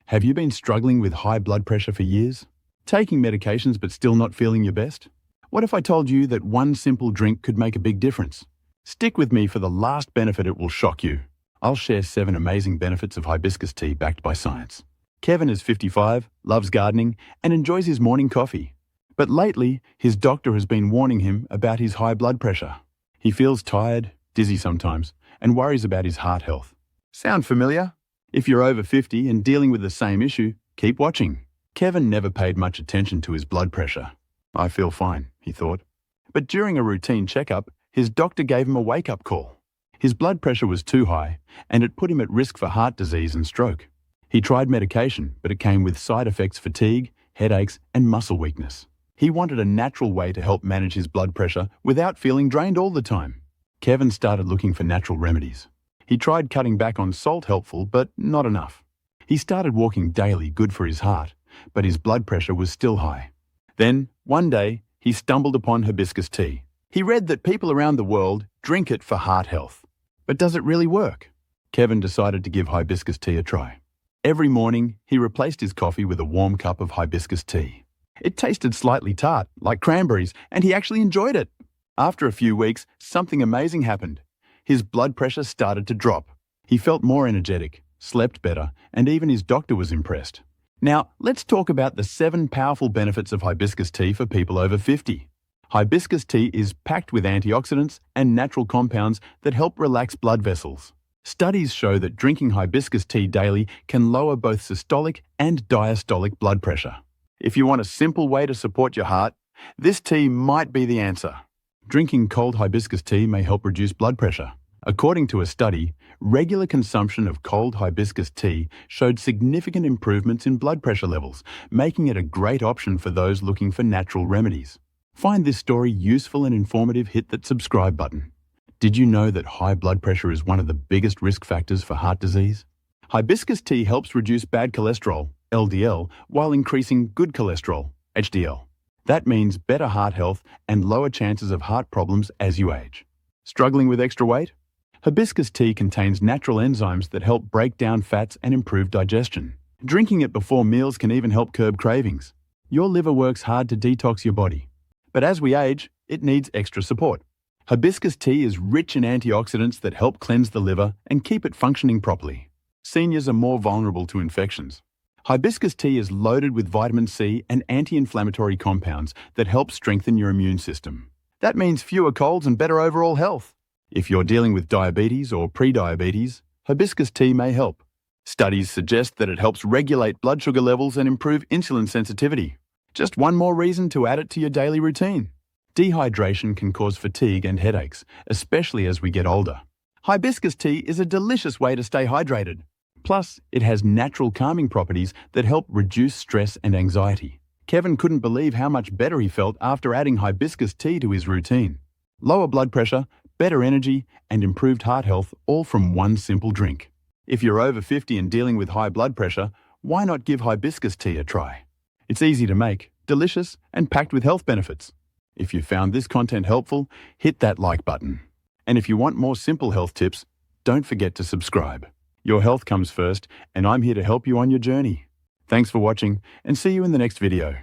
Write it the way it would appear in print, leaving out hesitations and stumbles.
Have you been struggling with high blood pressure for years? Taking medications but still not feeling your best? What if I told you that one simple drink could make a big difference? Stick with me for the last benefit. It will shock you. I'll share 7 amazing benefits of hibiscus tea backed by science. Kevin is 55, loves gardening, and enjoys his morning coffee. But lately, his doctor has been warning him about his high blood pressure. He feels tired, dizzy sometimes, and worries about his heart health. Sound familiar? If you're over 50 and dealing with the same issue, keep watching. Kevin never paid much attention to his blood pressure. I feel fine, he thought. But during a routine checkup, his doctor gave him a wake-up call. His blood pressure was too high, and it put him at risk for heart disease and stroke. He tried medication, but it came with side effects: fatigue, headaches, and muscle weakness. He wanted a natural way to help manage his blood pressure without feeling drained all the time. Kevin started looking for natural remedies. He tried cutting back on salt, helpful, but not enough. He started walking daily, good for his heart, but his blood pressure was still high. Then, one day, he stumbled upon hibiscus tea. He read that people around the world drink it for heart health. But does it really work? Kevin decided to give hibiscus tea a try. Every morning, he replaced his coffee with a warm cup of hibiscus tea. It tasted slightly tart, like cranberries, and he actually enjoyed it. After a few weeks, something amazing happened. His blood pressure started to drop. He felt more energetic, slept better, and even his doctor was impressed. Now, let's talk about the 7 powerful benefits of hibiscus tea for people over 50. Hibiscus tea is packed with antioxidants and natural compounds that help relax blood vessels. Studies show that drinking hibiscus tea daily can lower both systolic and diastolic blood pressure. If you want a simple way to support your heart, this tea might be the answer. Drinking cold hibiscus tea may help reduce blood pressure. According to a study, regular consumption of cold hibiscus tea showed significant improvements in blood pressure levels, making it a great option for those looking for natural remedies. Find this story useful and informative, hit that subscribe button. Did you know that high blood pressure is one of the biggest risk factors for heart disease? Hibiscus tea helps reduce bad cholesterol, LDL, while increasing good cholesterol, HDL. That means better heart health and lower chances of heart problems as you age. Struggling with extra weight? Hibiscus tea contains natural enzymes that help break down fats and improve digestion. Drinking it before meals can even help curb cravings. Your liver works hard to detox your body. But as we age, it needs extra support. Hibiscus tea is rich in antioxidants that help cleanse the liver and keep it functioning properly. Seniors are more vulnerable to infections. Hibiscus tea is loaded with vitamin C and anti-inflammatory compounds that help strengthen your immune system. That means fewer colds and better overall health. If you're dealing with diabetes or pre-diabetes, hibiscus tea may help. Studies suggest that it helps regulate blood sugar levels and improve insulin sensitivity. Just one more reason to add it to your daily routine. Dehydration can cause fatigue and headaches, especially as we get older. Hibiscus tea is a delicious way to stay hydrated. Plus, it has natural calming properties that help reduce stress and anxiety. Kevin couldn't believe how much better he felt after adding hibiscus tea to his routine. Lower blood pressure, better energy, and improved heart health, all from one simple drink. If you're over 50 and dealing with high blood pressure, why not give hibiscus tea a try? It's easy to make, delicious, and packed with health benefits. If you found this content helpful, hit that like button. And if you want more simple health tips, don't forget to subscribe. Your health comes first, and I'm here to help you on your journey. Thanks for watching, and see you in the next video.